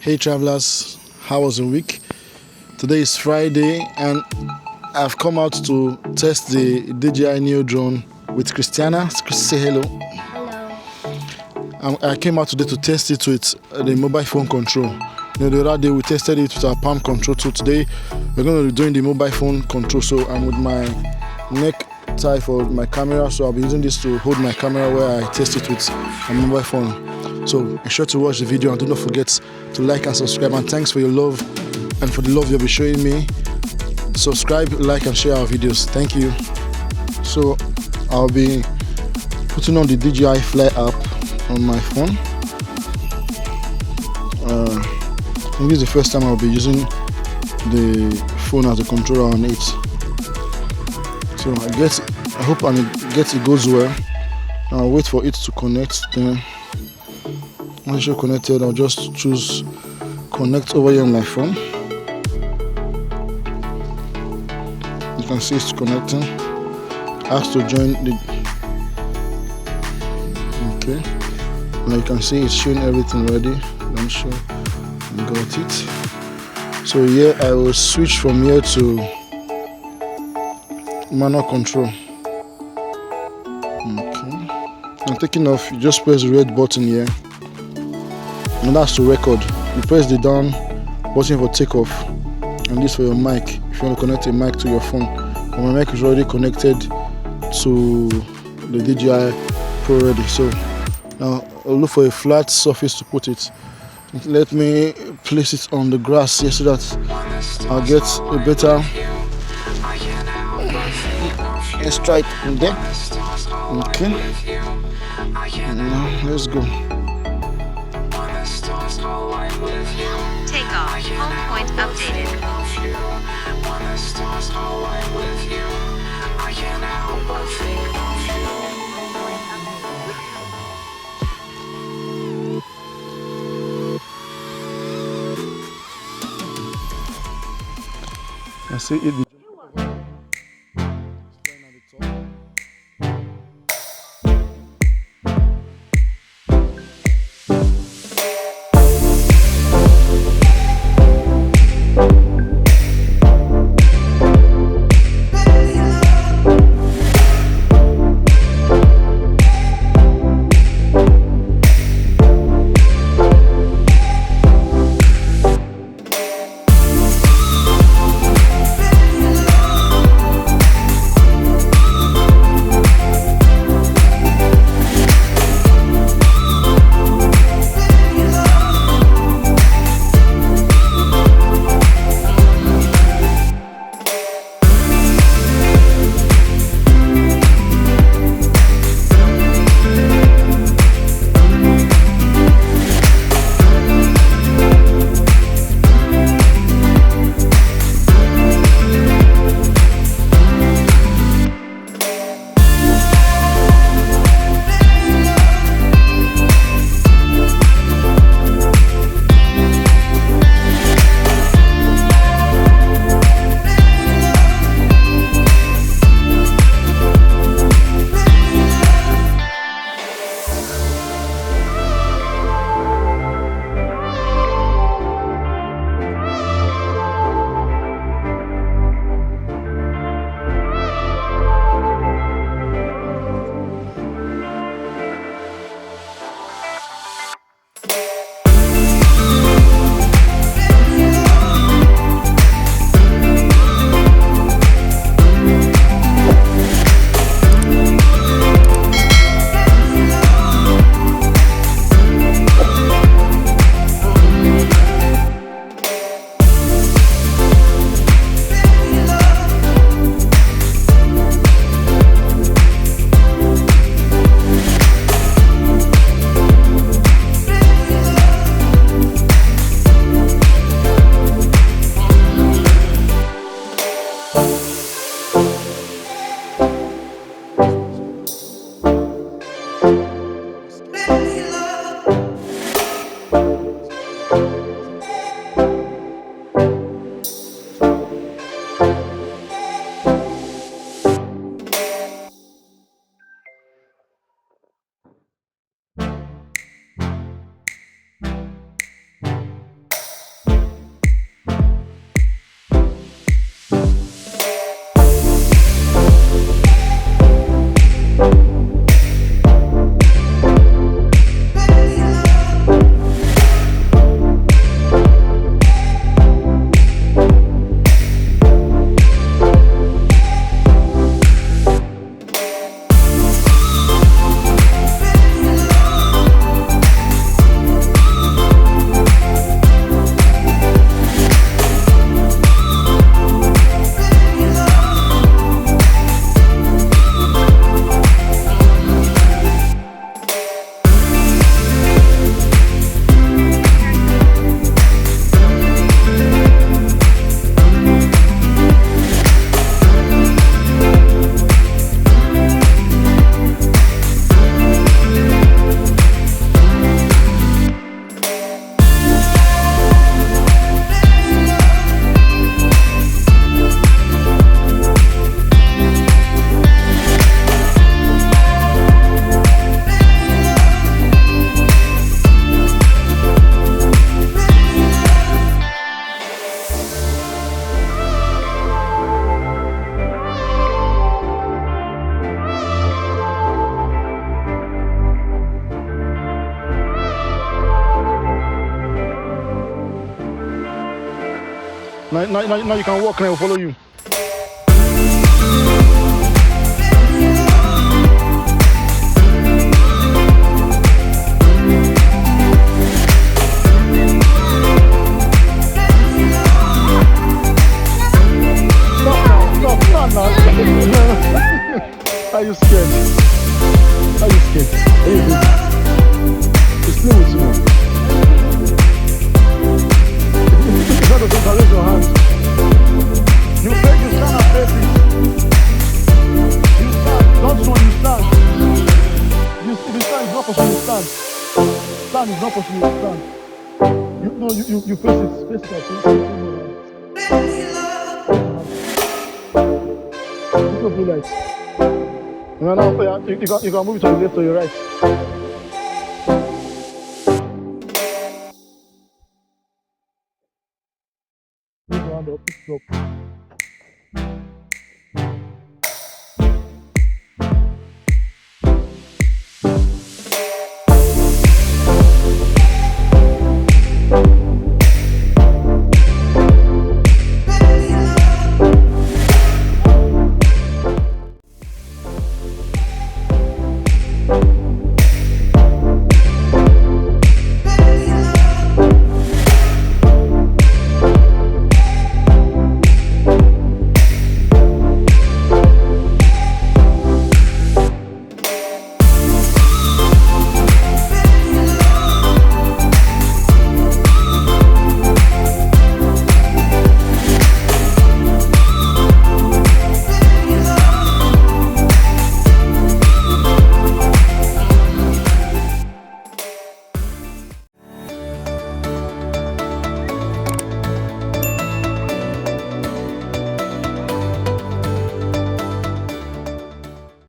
Hey travelers, how was the week? Today is Friday and I've come out to test the DJI Neo drone with Christiana. Say hello. Hello. I came out today to test it with the mobile phone control. The other day we tested it with our palm control. So today we're going to be doing the mobile phone control. So I'm with my neck tie for my camera. So I'll be using this to hold my camera where I test it with a mobile phone. So be sure to watch the video and do not forget to like and subscribe. And thanks for your love and for the love you'll be showing me. Subscribe, like and share our videos. Thank you. So I'll be putting on the DJI Fly app on my phone. I think this is the first time I'll be using the phone as a controller on it. So I hope it goes well. I'll wait for it to connect. Then once you're connected, I'll just choose connect over here on my phone. You can see it's connecting. Ask to join the. Okay. Now you can see it's showing everything ready. I'm sure I got it. So here I will switch from here to manual control. Okay. I'm taking off. You just press the red button here. And that's to record. You press the down button for takeoff, and this for your mic if you want to connect a mic to your phone. But my mic is already connected to the DJI Pro already. So now I'll look for a flat surface to put it. Let me place it on the grass here so that I'll get a better. Let's try it in there. Okay. Now let's go. Takeoff. Home point updated. I see it. Now you can walk and I will follow you. Stop now. Are you scared? Are you scared? Are you good? Just play with you now. It's not okay to raise your hand. You stand and face it. You stand. Don't show you stand. If you stand, it's not possible you stand. Stand is not possible you stand. You face it. Face it. It's not blue light. Now, you can move it to your left or your right. Move your hand up, pick it up.